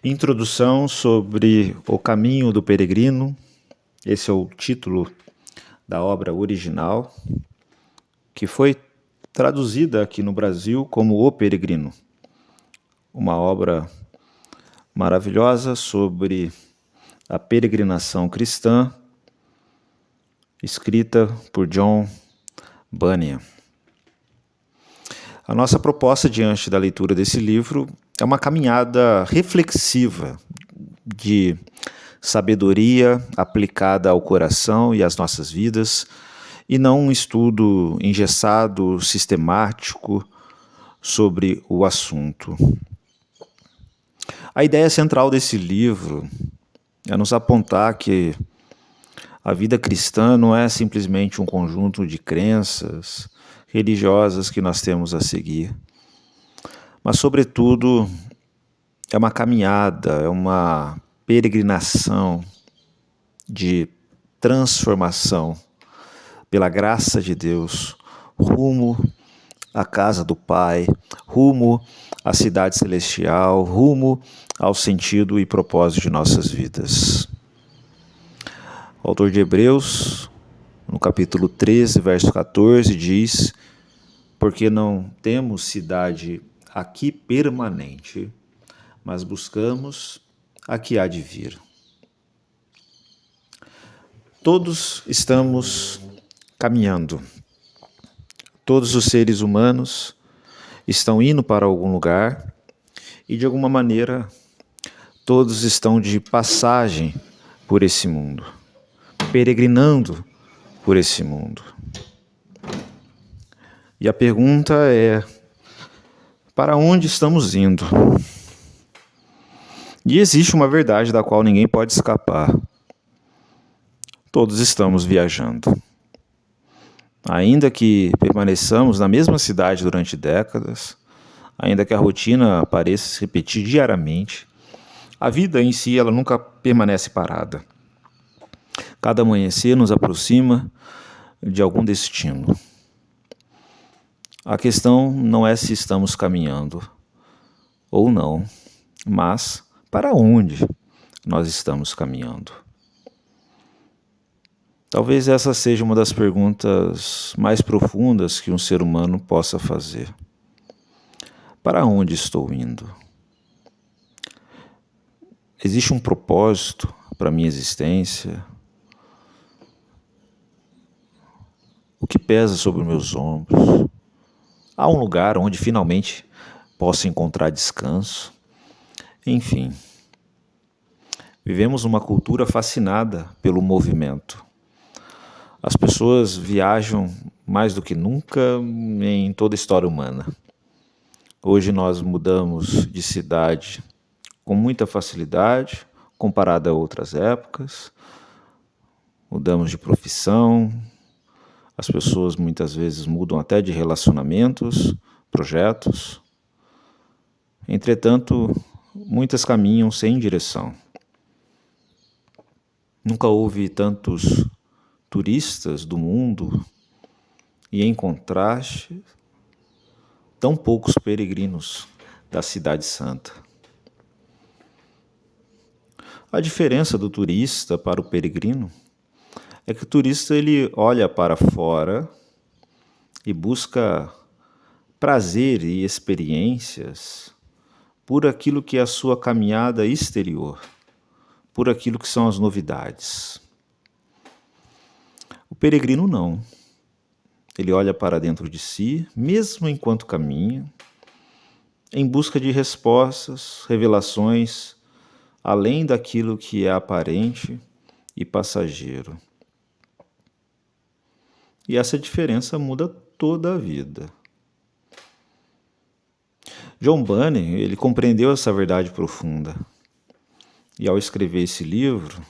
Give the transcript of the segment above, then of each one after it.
Introdução sobre o caminho do peregrino. Esse é o título da obra original, que foi traduzida aqui no Brasil como O Peregrino. Uma obra maravilhosa sobre a peregrinação cristã, escrita por John Bunyan. A nossa proposta diante da leitura desse livro é uma caminhada reflexiva de sabedoria aplicada ao coração e às nossas vidas, e não um estudo engessado, sistemático sobre o assunto. A ideia central desse livro é nos apontar que a vida cristã não é simplesmente um conjunto de crenças religiosas que nós temos a seguir, mas, sobretudo, é uma caminhada, é uma peregrinação de transformação pela graça de Deus, rumo à casa do Pai, rumo à cidade celestial, rumo ao sentido e propósito de nossas vidas. O autor de Hebreus, no capítulo 13, verso 14, diz: porque não temos cidade aqui permanente, mas buscamos a que há de vir. Todos estamos caminhando. Todos os seres humanos estão indo para algum lugar e, de alguma maneira, todos estão de passagem por esse mundo, peregrinando por esse mundo. E a pergunta é: para onde estamos indo? E existe uma verdade da qual ninguém pode escapar. Todos estamos viajando. Ainda que permaneçamos na mesma cidade durante décadas, ainda que a rotina pareça se repetir diariamente, a vida em si ela nunca permanece parada. Cada amanhecer nos aproxima de algum destino. A questão não é se estamos caminhando ou não, mas para onde nós estamos caminhando. Talvez essa seja uma das perguntas mais profundas que um ser humano possa fazer. Para onde estou indo? Existe um propósito para a minha existência? O que pesa sobre meus ombros? Há um lugar onde finalmente posso encontrar descanso? Enfim, vivemos uma cultura fascinada pelo movimento. As pessoas viajam mais do que nunca em toda a história humana. Hoje nós mudamos de cidade com muita facilidade, comparado a outras épocas. Mudamos de profissão. As pessoas muitas vezes mudam até de relacionamentos, projetos. Entretanto, muitas caminham sem direção. Nunca houve tantos turistas do mundo e, em contraste, tão poucos peregrinos da Cidade Santa. A diferença do turista para o peregrino é que o turista ele olha para fora e busca prazer e experiências por aquilo que é a sua caminhada exterior, por aquilo que são as novidades. O peregrino não. Ele olha para dentro de si, mesmo enquanto caminha, em busca de respostas, revelações, além daquilo que é aparente e passageiro. E essa diferença muda toda a vida. John Bunyan, ele compreendeu essa verdade profunda. E ao escrever esse livro,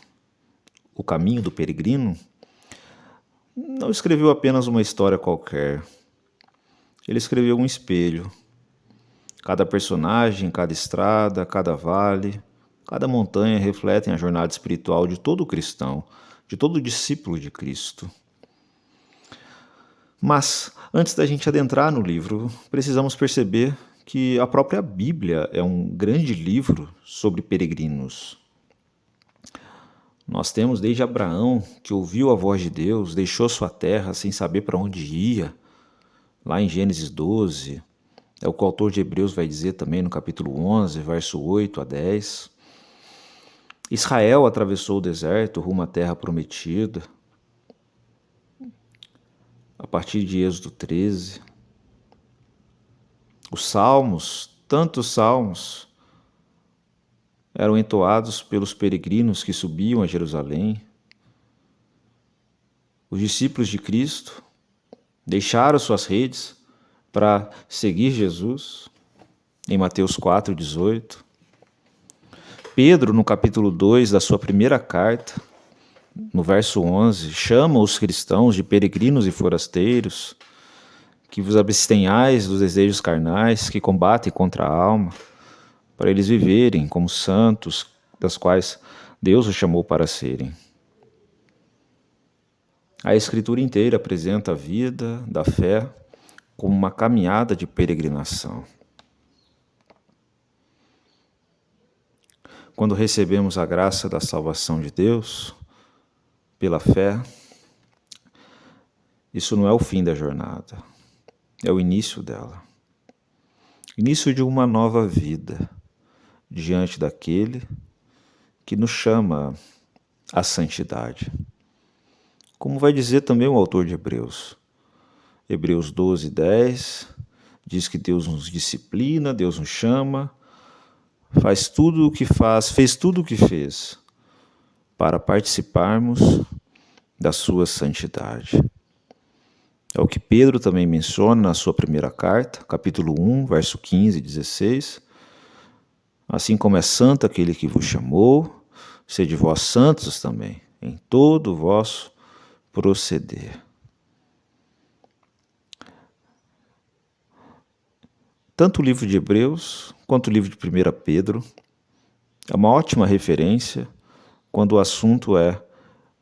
O Caminho do Peregrino, não escreveu apenas uma história qualquer. Ele escreveu um espelho. Cada personagem, cada estrada, cada vale, cada montanha refletem a jornada espiritual de todo cristão, de todo discípulo de Cristo. Mas, antes da gente adentrar no livro, precisamos perceber que a própria Bíblia é um grande livro sobre peregrinos. Nós temos desde Abraão, que ouviu a voz de Deus, deixou sua terra sem saber para onde ia, lá em Gênesis 12. É o que o autor de Hebreus vai dizer também no capítulo 11, verso 8 a 10. Israel atravessou o deserto rumo à terra prometida, a partir de Êxodo 13. Os salmos, tantos salmos, eram entoados pelos peregrinos que subiam a Jerusalém. Os discípulos de Cristo deixaram suas redes para seguir Jesus, em Mateus 4,18. Pedro, no capítulo 2 da sua primeira carta, no verso 11, chama os cristãos de peregrinos e forasteiros, que vos abstenhais dos desejos carnais que combatem contra a alma, para eles viverem como santos, das quais Deus os chamou para serem. A Escritura inteira apresenta a vida da fé como uma caminhada de peregrinação. Quando recebemos a graça da salvação de Deus, pela fé, isso não é o fim da jornada, é o início dela. Início de uma nova vida, diante daquele que nos chama à santidade. Como vai dizer também o autor de Hebreus. Hebreus 12, 10, diz que Deus nos disciplina, Deus nos chama, fez tudo o que fez, para participarmos da sua santidade. É o que Pedro também menciona na sua primeira carta, capítulo 1, verso 15 e 16. Assim como é santo aquele que vos chamou, sede vós santos também, em todo o vosso proceder. Tanto o livro de Hebreus quanto o livro de 1 Pedro é uma ótima referência quando o assunto é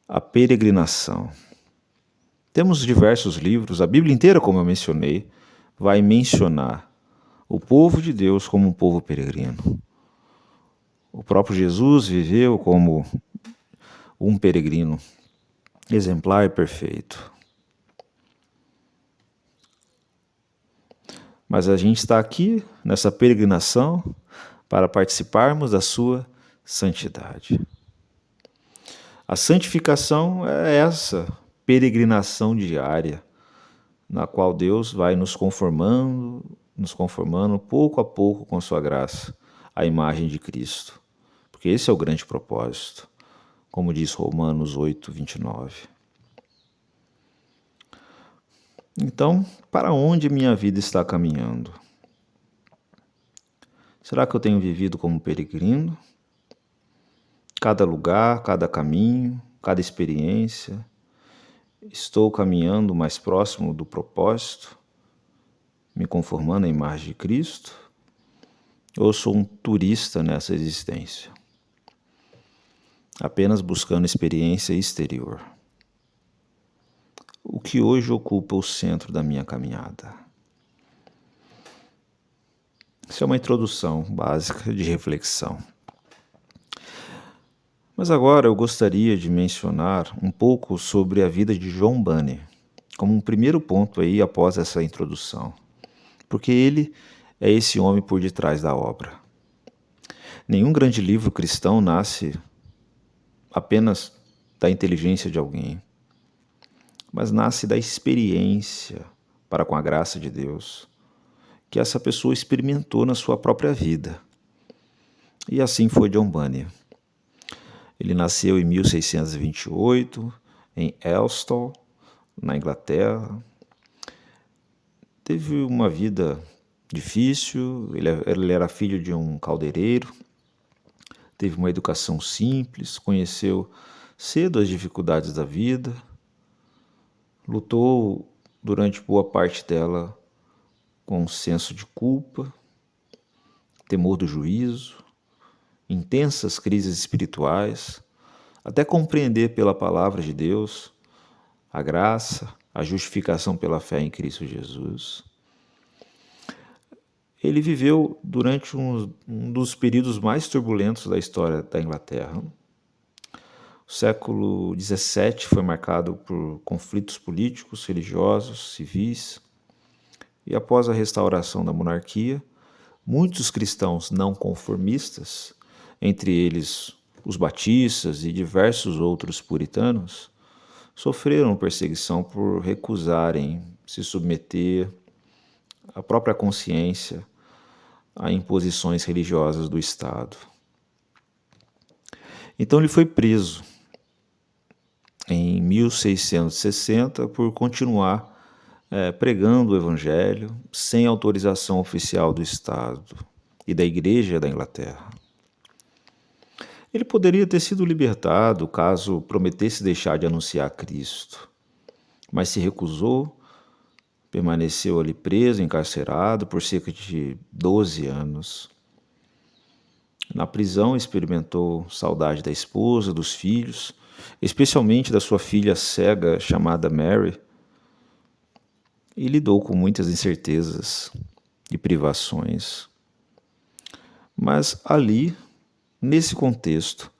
a peregrinação. Temos diversos livros, a Bíblia inteira, como eu mencionei, vai mencionar o povo de Deus como um povo peregrino. O próprio Jesus viveu como um peregrino exemplar e perfeito. Mas a gente está aqui nessa peregrinação para participarmos da sua santidade. A santificação é essa peregrinação diária, na qual Deus vai nos conformando pouco a pouco com sua graça, à imagem de Cristo. Porque esse é o grande propósito, como diz Romanos 8, 29. Então, para onde minha vida está caminhando? Será que eu tenho vivido como peregrino? Cada lugar, cada caminho, cada experiência, estou caminhando mais próximo do propósito, me conformando à imagem de Cristo? Ou sou um turista nessa existência, apenas buscando experiência exterior? O que hoje ocupa o centro da minha caminhada? Isso é uma introdução básica de reflexão. Mas agora eu gostaria de mencionar um pouco sobre a vida de John Bunyan, como um primeiro ponto aí após essa introdução, porque ele é esse homem por detrás da obra. Nenhum grande livro cristão nasce apenas da inteligência de alguém, mas nasce da experiência para com a graça de Deus, que essa pessoa experimentou na sua própria vida. E assim foi John Bunyan. Ele nasceu em 1628, em Elstow, na Inglaterra. Teve uma vida difícil, ele era filho de um caldeireiro, teve uma educação simples, conheceu cedo as dificuldades da vida, lutou durante boa parte dela com um senso de culpa, temor do juízo, intensas crises espirituais, até compreender pela palavra de Deus a graça, a justificação pela fé em Cristo Jesus. ele viveu durante um dos períodos mais turbulentos da história da Inglaterra. O século XVII foi marcado por conflitos políticos, religiosos, civis, e após a restauração da monarquia, muitos cristãos não conformistas, entre eles os batistas e diversos outros puritanos, sofreram perseguição por recusarem se submeter à própria consciência a imposições religiosas do Estado. Então ele foi preso em 1660 por continuar pregando o Evangelho sem autorização oficial do Estado e da Igreja da Inglaterra. Ele poderia ter sido libertado caso prometesse deixar de anunciar Cristo, mas se recusou, permaneceu ali preso, encarcerado por cerca de 12 anos. Na prisão experimentou saudade da esposa, dos filhos, especialmente da sua filha cega chamada Mary, e lidou com muitas incertezas e privações. Mas ali, nesse contexto,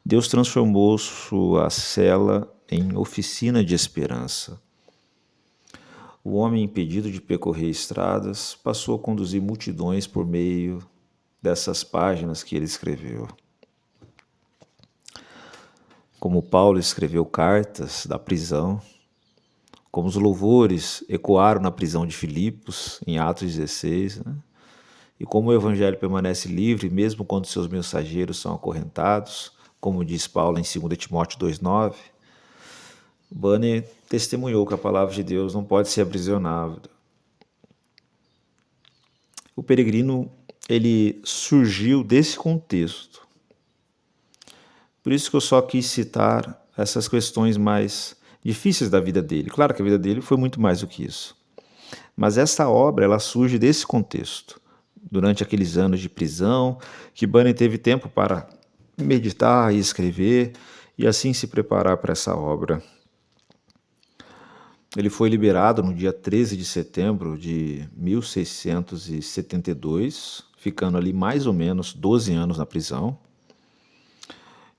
Deus transformou sua cela em oficina de esperança. O homem impedido de percorrer estradas passou a conduzir multidões por meio dessas páginas que ele escreveu. Como Paulo escreveu cartas da prisão, como os louvores ecoaram na prisão de Filipos, em Atos 16, e como o evangelho permanece livre mesmo quando seus mensageiros são acorrentados, como diz Paulo em 2 Timóteo 2,9, Bunyan testemunhou que a palavra de Deus não pode ser aprisionada. O peregrino, ele surgiu desse contexto. Por isso que eu só quis citar essas questões mais difíceis da vida dele. Claro que a vida dele foi muito mais do que isso. Mas essa obra, ela surge desse contexto. Durante aqueles anos de prisão, que Bunyan teve tempo para meditar e escrever, e assim se preparar para essa obra. Ele foi liberado no dia 13 de setembro de 1672, ficando ali mais ou menos 12 anos na prisão,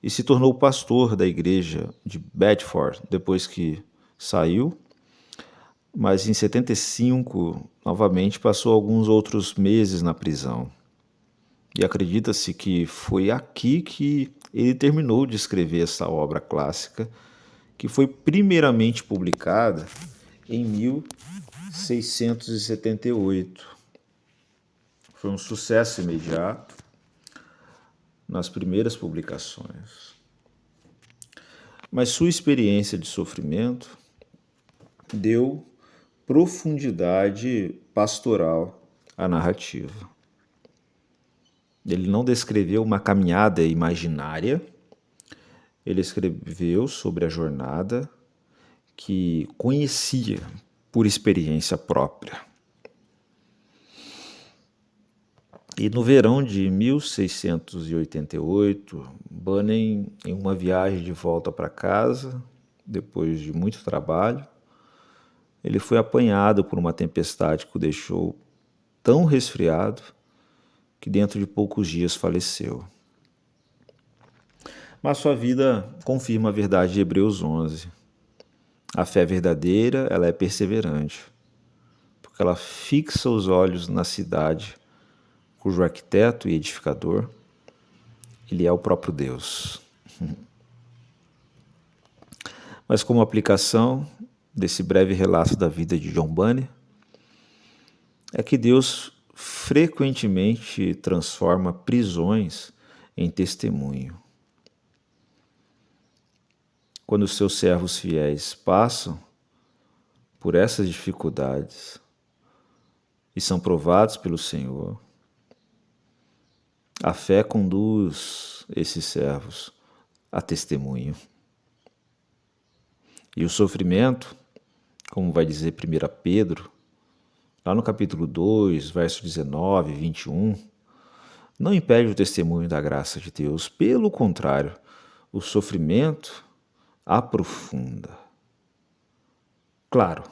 e se tornou pastor da igreja de Bedford depois que saiu, mas em 75, novamente, passou alguns outros meses na prisão. E acredita-se que foi aqui que ele terminou de escrever essa obra clássica, que foi primeiramente publicada em 1678. Foi um sucesso imediato nas primeiras publicações. Mas sua experiência de sofrimento deu profundidade pastoral à narrativa. Ele não descreveu uma caminhada imaginária, ele escreveu sobre a jornada que conhecia por experiência própria. E no verão de 1688, Bunyan, em uma viagem de volta para casa, depois de muito trabalho, ele foi apanhado por uma tempestade que o deixou tão resfriado que dentro de poucos dias faleceu. Mas sua vida confirma a verdade de Hebreus 11. A fé verdadeira, ela é perseverante, porque ela fixa os olhos na cidade, cujo arquiteto e edificador, ele é o próprio Deus. Mas como aplicação desse breve relato da vida de John Bunyan, é que Deus frequentemente transforma prisões em testemunho. Quando os seus servos fiéis passam por essas dificuldades e são provados pelo Senhor, a fé conduz esses servos a testemunho. E o sofrimento, como vai dizer 1 Pedro, lá no capítulo 2, verso 19 e 21, não impede o testemunho da graça de Deus. Pelo contrário, o sofrimento aprofunda. Claro,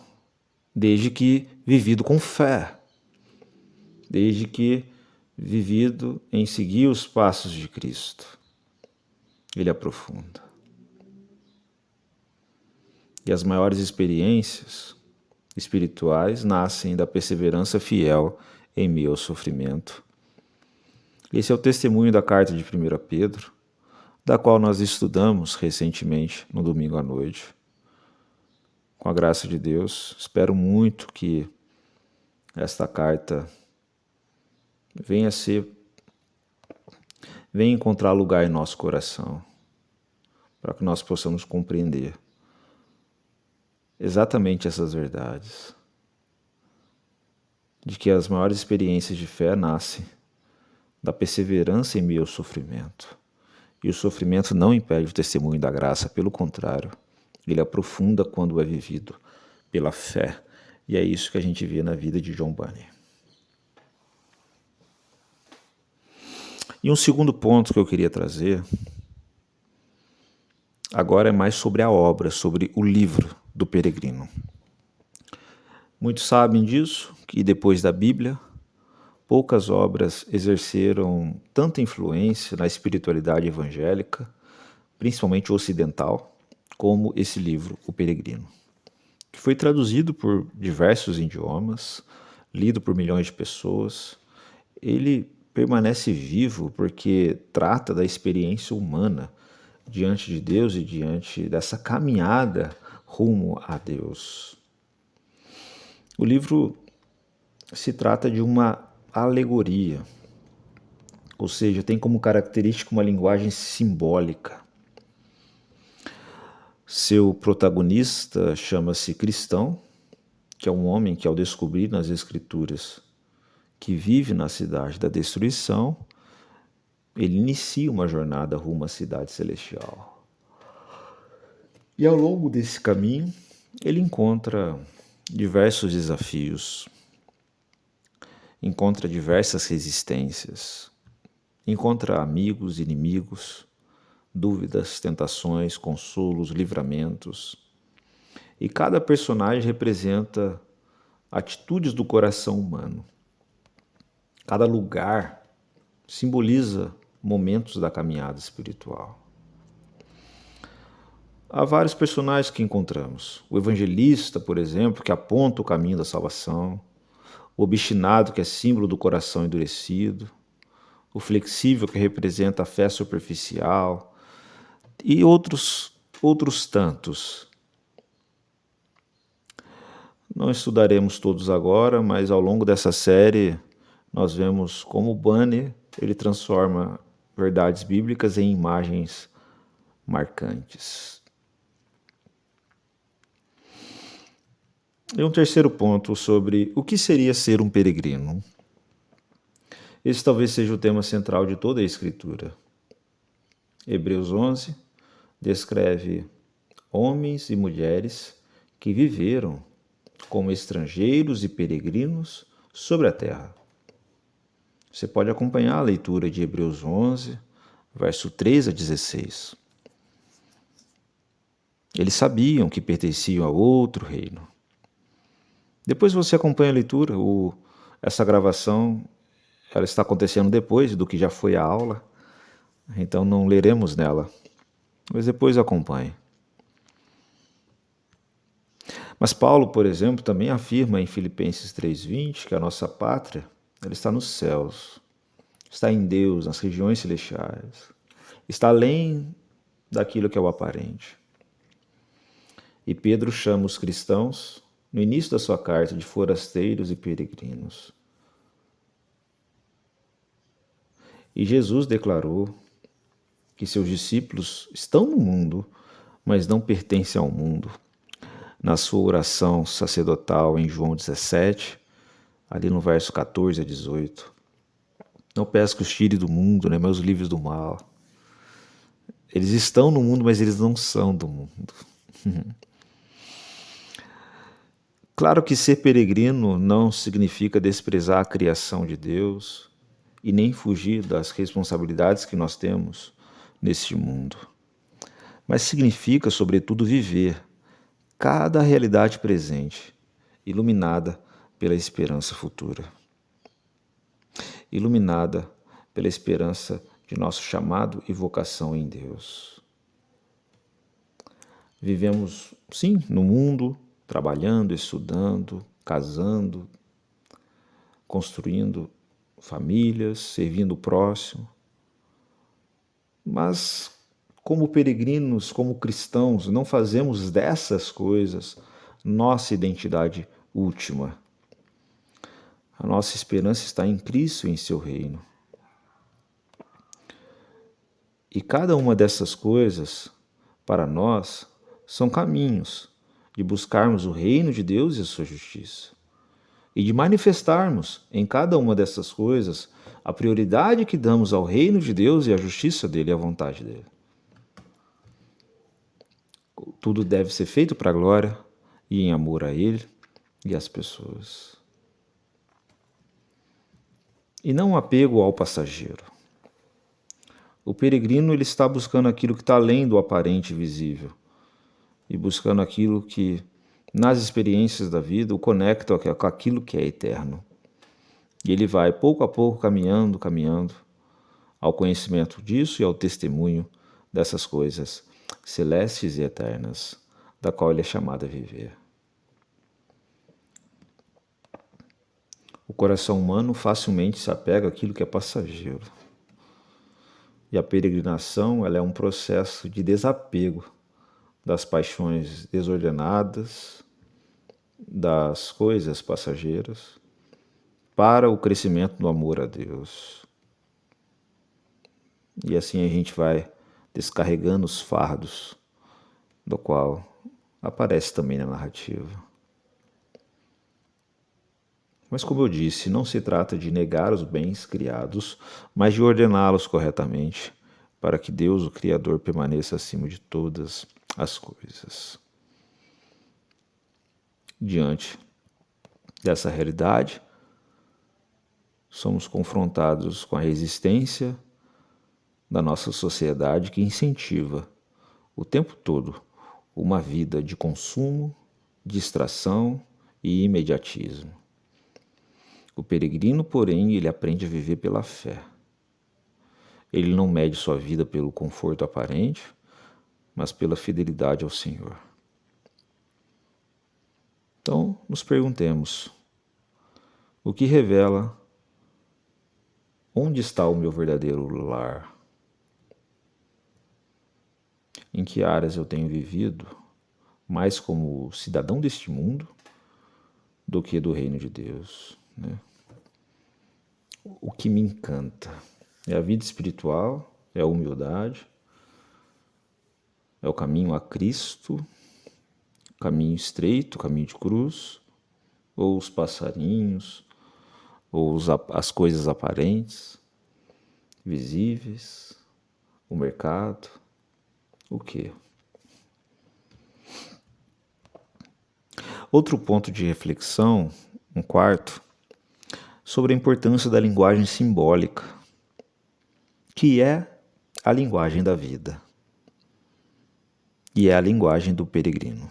desde que vivido com fé. desde que vivido em seguir os passos de Cristo. Ele aprofunda. E as maiores experiências espirituais nascem da perseverança fiel em meio ao sofrimento. Esse é o testemunho da carta de 1 Pedro, da qual nós estudamos recentemente no domingo à noite. Com a graça de Deus, espero muito que esta carta venha encontrar lugar em nosso coração, para que nós possamos compreender exatamente essas verdades, de que as maiores experiências de fé nascem da perseverança em meio ao sofrimento. E o sofrimento não impede o testemunho da graça, pelo contrário, ele aprofunda quando é vivido pela fé. E é isso que a gente vê na vida de John Bunyan. E um segundo ponto que eu queria trazer agora é mais sobre a obra, sobre o livro do Peregrino. Muitos sabem disso, que depois da Bíblia, poucas obras exerceram tanta influência na espiritualidade evangélica, principalmente ocidental, como esse livro, O Peregrino, que foi traduzido por diversos idiomas, lido por milhões de pessoas. Ele permanece vivo porque trata da experiência humana diante de Deus e diante dessa caminhada rumo a Deus. O livro se trata de uma alegoria, ou seja, tem como característica uma linguagem simbólica. Seu protagonista chama-se Cristão, que é um homem que, ao descobrir nas Escrituras que vive na cidade da destruição, ele inicia uma jornada rumo à cidade celestial. E ao longo desse caminho, ele encontra diversos desafios, encontra diversas resistências, encontra amigos, inimigos, dúvidas, tentações, consolos, livramentos. E cada personagem representa atitudes do coração humano. Cada lugar simboliza momentos da caminhada espiritual. Há vários personagens que encontramos. O evangelista, por exemplo, que aponta o caminho da salvação. O obstinado, que é símbolo do coração endurecido. O flexível, que representa a fé superficial. E outros tantos. Não estudaremos todos agora, mas ao longo dessa série nós vemos como Bunyan ele transforma verdades bíblicas em imagens marcantes. E um terceiro ponto sobre o que seria ser um peregrino. Esse talvez seja o tema central de toda a Escritura. Hebreus 11 descreve homens e mulheres que viveram como estrangeiros e peregrinos sobre a terra. Você pode acompanhar a leitura de Hebreus 11, verso 3 a 16. Eles sabiam que pertenciam a outro reino. Depois você acompanha a leitura, essa gravação ela está acontecendo depois do que já foi a aula, então não leremos nela, mas depois acompanhe. Mas Paulo, por exemplo, também afirma em Filipenses 3:20 que a nossa pátria ela está nos céus, está em Deus, nas regiões celestiais, está além daquilo que é o aparente. E Pedro chama os cristãos, no início da sua carta, de forasteiros e peregrinos. E Jesus declarou que seus discípulos estão no mundo, mas não pertencem ao mundo. Na sua oração sacerdotal em João 17, ali no verso 14 a 18. Não peço que os tire do mundo, né, mas os livres do mal. Eles estão no mundo, mas eles não são do mundo. Claro que ser peregrino não significa desprezar a criação de Deus e nem fugir das responsabilidades que nós temos neste mundo. Mas significa, sobretudo, viver cada realidade presente, iluminada pela esperança futura. iluminada pela esperança de nosso chamado e vocação em Deus. Vivemos, sim, no mundo, trabalhando, estudando, casando, construindo famílias, servindo o próximo. Mas, como peregrinos, como cristãos, não fazemos dessas coisas nossa identidade última. A nossa esperança está em Cristo e em seu reino. E cada uma dessas coisas, para nós, são caminhos de buscarmos o reino de Deus e a sua justiça. E de manifestarmos em cada uma dessas coisas a prioridade que damos ao reino de Deus e à justiça dele e à vontade dele. Tudo deve ser feito para a glória e em amor a ele e às pessoas. E não um apego ao passageiro. O peregrino ele está buscando aquilo que está além do aparente e visível e buscando aquilo que, nas experiências da vida, o conecta com aquilo que é eterno. E ele vai, pouco a pouco, caminhando ao conhecimento disso e ao testemunho dessas coisas celestes e eternas, da qual ele é chamado a viver. O coração humano facilmente se apega àquilo que é passageiro. E a peregrinação ela é um processo de desapego das paixões desordenadas, das coisas passageiras, para o crescimento do amor a Deus. E assim a gente vai descarregando os fardos, do qual aparece também na narrativa. Mas como eu disse, não se trata de negar os bens criados, mas de ordená-los corretamente, para que Deus, o Criador, permaneça acima de todas as coisas. Diante dessa realidade, somos confrontados com a resistência da nossa sociedade que incentiva o tempo todo uma vida de consumo, distração e imediatismo. O peregrino, porém, ele aprende a viver pela fé. Ele não mede sua vida pelo conforto aparente, mas pela fidelidade ao Senhor. Então, nos perguntemos, o que revela onde está o meu verdadeiro lar? Em que áreas eu tenho vivido mais como cidadão deste mundo do que do reino de Deus, né? O que me encanta é a vida espiritual, é a humildade, é o caminho a Cristo, caminho estreito, caminho de cruz, ou os passarinhos, ou as coisas aparentes, visíveis, o mercado, o quê? Outro ponto de reflexão, um quarto, sobre a importância da linguagem simbólica, que é a linguagem da vida e é a linguagem do peregrino.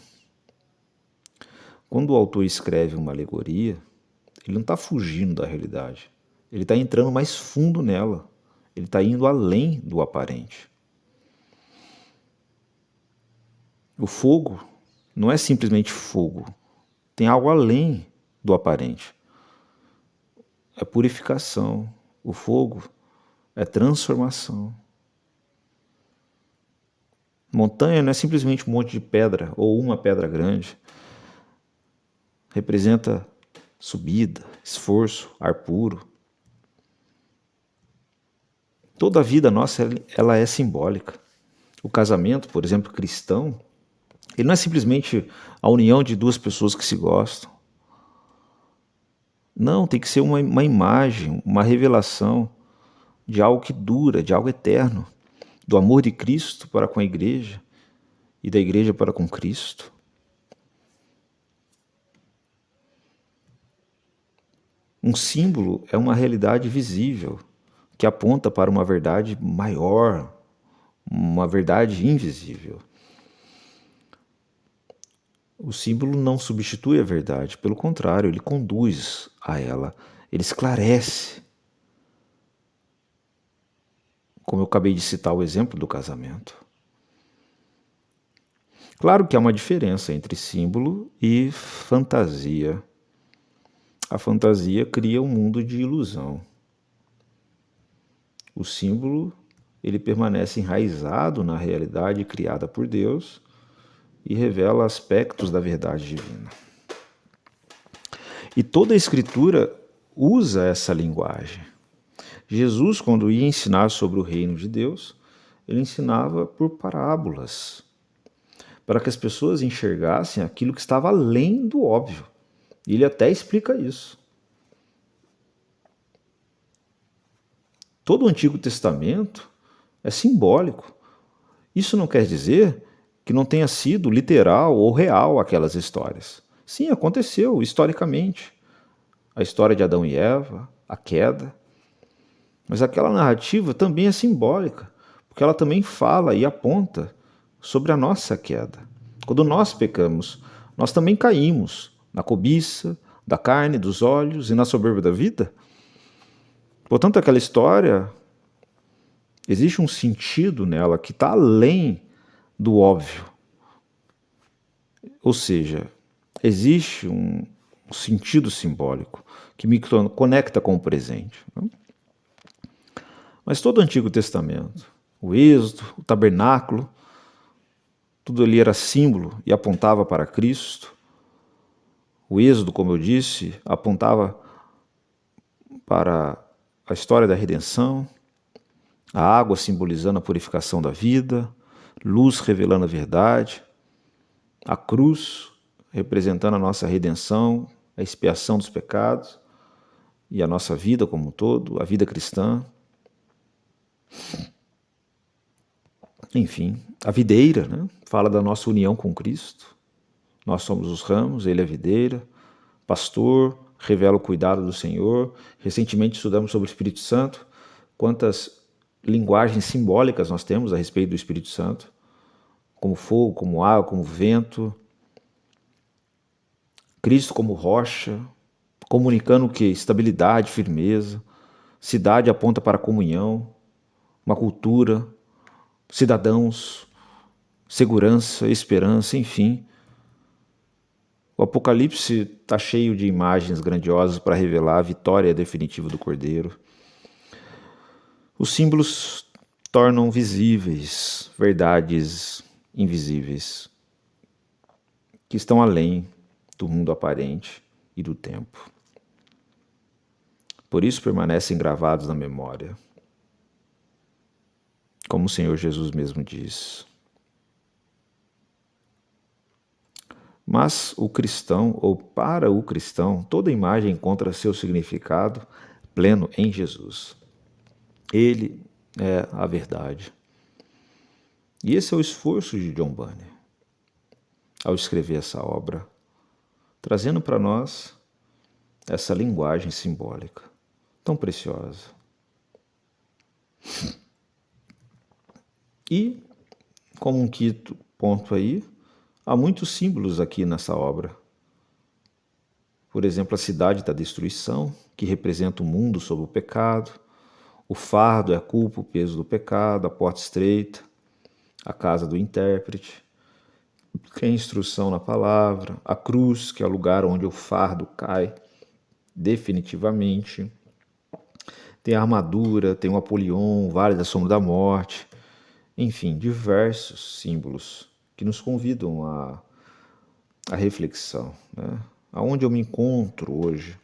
Quando o autor escreve uma alegoria, ele não está fugindo da realidade, ele está entrando mais fundo nela, ele está indo além do aparente. O fogo não é simplesmente fogo, tem algo além do aparente. É purificação. O fogo é transformação. Montanha não é simplesmente um monte de pedra ou uma pedra grande. Representa subida, esforço, ar puro. Toda a vida nossa ela é simbólica. O casamento, por exemplo, cristão, ele não é simplesmente a união de duas pessoas que se gostam. Não, tem que ser uma imagem, uma revelação de algo que dura, de algo eterno, do amor de Cristo para com a igreja e da igreja para com Cristo. Um símbolo é uma realidade visível que aponta para uma verdade maior, uma verdade invisível. O símbolo não substitui a verdade, pelo contrário, ele conduz a ela, ele esclarece. como eu acabei de citar o exemplo do casamento. Claro que há uma diferença entre símbolo e fantasia. A fantasia cria um mundo de ilusão. O símbolo, ele permanece enraizado na realidade criada por Deus e revela aspectos da verdade divina. E toda a Escritura usa essa linguagem. Jesus, quando ia ensinar sobre o reino de Deus, ele ensinava por parábolas, para que as pessoas enxergassem aquilo que estava além do óbvio. E ele até explica isso. Todo o Antigo Testamento é simbólico. Isso não quer dizer que não tenha sido literal ou real aquelas histórias. Sim, aconteceu historicamente. A história de Adão e Eva, a queda. Mas aquela narrativa também é simbólica, porque ela também fala e aponta sobre a nossa queda. Quando nós pecamos, nós também caímos na cobiça da carne, dos olhos e na soberba da vida. Portanto, aquela história, existe um sentido nela que está além do óbvio. Ou seja, existe um sentido simbólico que me conecta com o presente. Mas todo o Antigo Testamento, o Êxodo, o tabernáculo, tudo ali era símbolo e apontava para Cristo. O Êxodo, como eu disse, apontava para a história da redenção, a água simbolizando a purificação da vida, luz revelando a verdade, a cruz representando a nossa redenção, a expiação dos pecados e a nossa vida como um todo, a vida cristã. Enfim, a videira, né? Fala da nossa união com Cristo. Nós somos os ramos, ele é a videira. Pastor, revela o cuidado do Senhor. Recentemente estudamos sobre o Espírito Santo. Quantas linguagens simbólicas nós temos a respeito do Espírito Santo. Como fogo, como água, como vento. Cristo como rocha, comunicando o quê? Estabilidade, firmeza. Cidade aponta para a comunhão, uma cultura, cidadãos, segurança, esperança, enfim. O Apocalipse está cheio de imagens grandiosas para revelar a vitória definitiva do Cordeiro. Os símbolos tornam visíveis verdades invisíveis, que estão além do mundo aparente e do tempo. Por isso permanecem gravados na memória. Como o Senhor Jesus mesmo diz. Mas o cristão, ou para o cristão, toda imagem encontra seu significado pleno em Jesus. Ele é a verdade. E esse é o esforço de John Bunyan, ao escrever essa obra, trazendo para nós essa linguagem simbólica tão preciosa. E, como um quinto ponto aí, há muitos símbolos aqui nessa obra. Por exemplo, a cidade da destruição, que representa o mundo sob o pecado. O fardo é a culpa, o peso do pecado, a porta estreita, a casa do intérprete. Tem a instrução na palavra, a cruz, que é o lugar onde o fardo cai definitivamente. Tem a armadura, tem o Apolion, o Vale da Sombra da Morte. Enfim, diversos símbolos que nos convidam à reflexão, né? Aonde eu me encontro hoje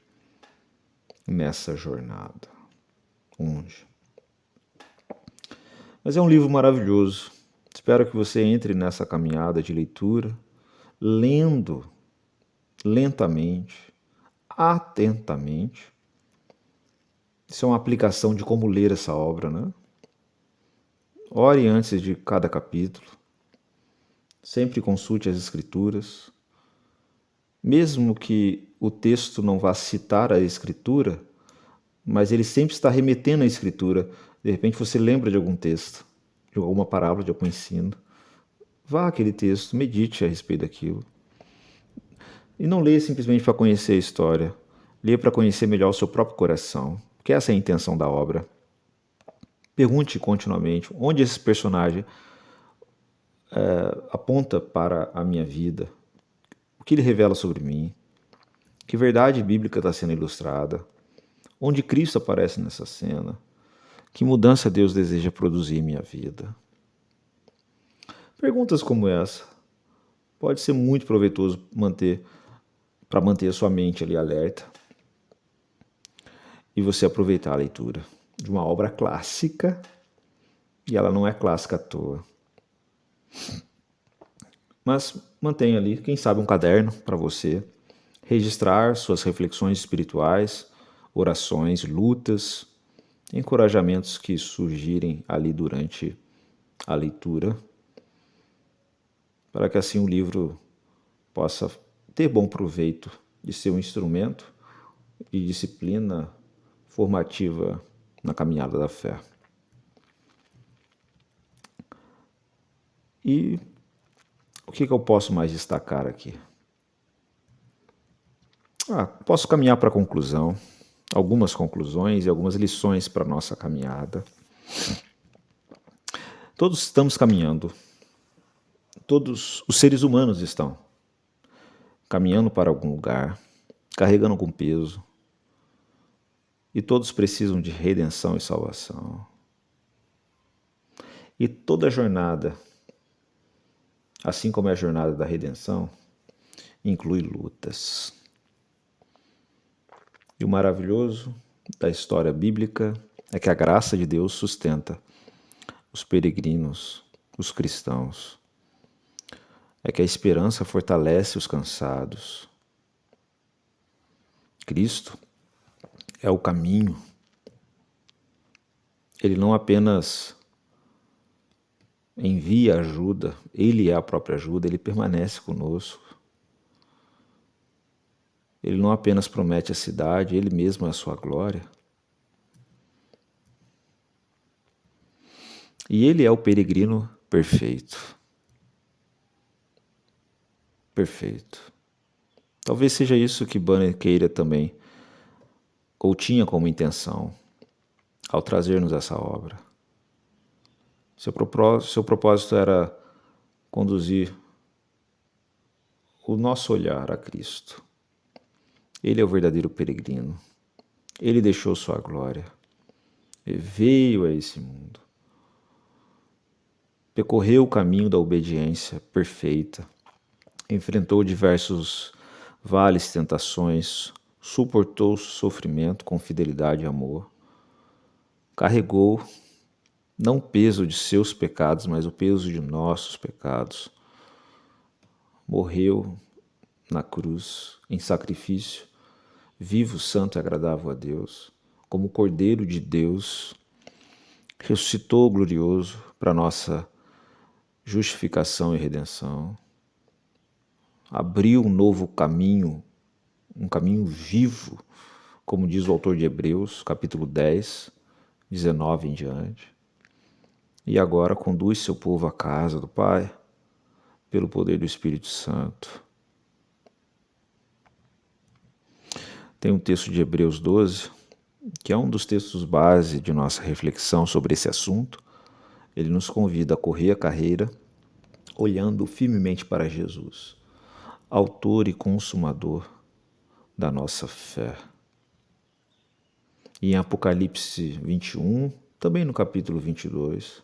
nessa jornada? Onde? Mas é um livro maravilhoso. Espero que você entre nessa caminhada de leitura, lendo lentamente, atentamente. Isso é uma aplicação de como ler essa obra, né? Ore antes de cada capítulo. Sempre consulte as Escrituras. Mesmo que o texto não vá citar a Escritura, mas ele sempre está remetendo à Escritura. De repente você lembra de algum texto, de alguma parábola, de algum ensino. Vá àquele texto, medite a respeito daquilo. E não leia simplesmente para conhecer a história. Leia para conhecer melhor o seu próprio coração, porque essa é a intenção da obra. Pergunte continuamente onde esse personagem aponta para a minha vida, o que ele revela sobre mim, que verdade bíblica está sendo ilustrada, onde Cristo aparece nessa cena, que mudança Deus deseja produzir em minha vida. Perguntas como essa pode ser muito proveitoso para manter a sua mente ali alerta e você aproveitar a leitura de uma obra clássica, e ela não é clássica à toa. Mas mantenha ali, quem sabe, um caderno para você registrar suas reflexões espirituais, orações, lutas, encorajamentos que surgirem ali durante a leitura, para que assim o livro possa ter bom proveito de ser um instrumento de disciplina formativa na caminhada da fé. E o que eu posso mais destacar aqui? Posso caminhar para a conclusão, algumas conclusões e algumas lições para a nossa caminhada. Todos estamos caminhando, todos os seres humanos estão caminhando para algum lugar, carregando algum peso, e todos precisam de redenção e salvação. E toda jornada, assim como é a jornada da redenção, inclui lutas. E o maravilhoso da história bíblica é que a graça de Deus sustenta os peregrinos, os cristãos. É que a esperança fortalece os cansados. Cristo é o caminho. Ele não apenas envia ajuda, Ele é a própria ajuda, Ele permanece conosco. Ele não apenas promete a cidade, Ele mesmo é a sua glória. E Ele é o peregrino perfeito. Perfeito. Talvez seja isso que Banner queira também, ou tinha como intenção, ao trazer-nos essa obra. Seu propósito era conduzir o nosso olhar a Cristo. Ele é o verdadeiro peregrino. Ele deixou sua glória. Ele veio a esse mundo. Percorreu o caminho da obediência perfeita. Enfrentou diversos vales e tentações. Suportou o sofrimento com fidelidade e amor. Carregou não o peso de seus pecados, mas o peso de nossos pecados. Morreu na cruz em sacrifício, vivo, santo e agradável a Deus, como Cordeiro de Deus, ressuscitou glorioso para nossa justificação e redenção, abriu um novo caminho, um caminho vivo, como diz o autor de Hebreus, capítulo 10, 19 em diante, e agora conduz seu povo à casa do Pai, pelo poder do Espírito Santo. Tem um texto de Hebreus 12, que é um dos textos base de nossa reflexão sobre esse assunto. Ele nos convida a correr a carreira, olhando firmemente para Jesus, autor e consumador da nossa fé. E em Apocalipse 21, também no capítulo 22,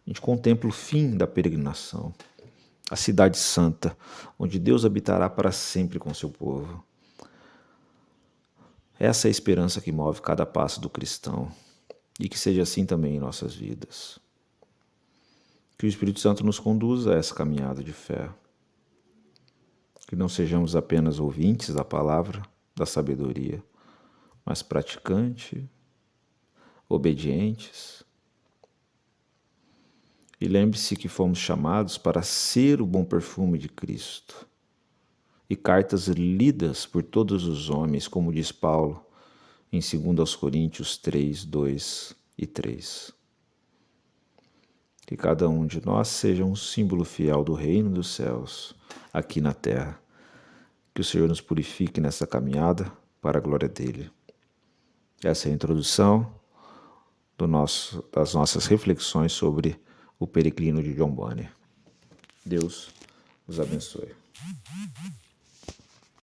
a gente contempla o fim da peregrinação, a cidade santa, onde Deus habitará para sempre com seu povo. Essa é a esperança que move cada passo do cristão, e que seja assim também em nossas vidas. Que o Espírito Santo nos conduza a essa caminhada de fé. Que não sejamos apenas ouvintes da palavra, da sabedoria, mas praticantes, obedientes. E lembre-se que fomos chamados para ser o bom perfume de Cristo. E cartas lidas por todos os homens, como diz Paulo em 2 Coríntios 3, 2 e 3. Que cada um de nós seja um símbolo fiel do reino dos céus aqui na terra. Que o Senhor nos purifique nessa caminhada para a glória dele. Essa é a introdução das nossas reflexões sobre o Peregrino de John Bunyan. Deus os abençoe.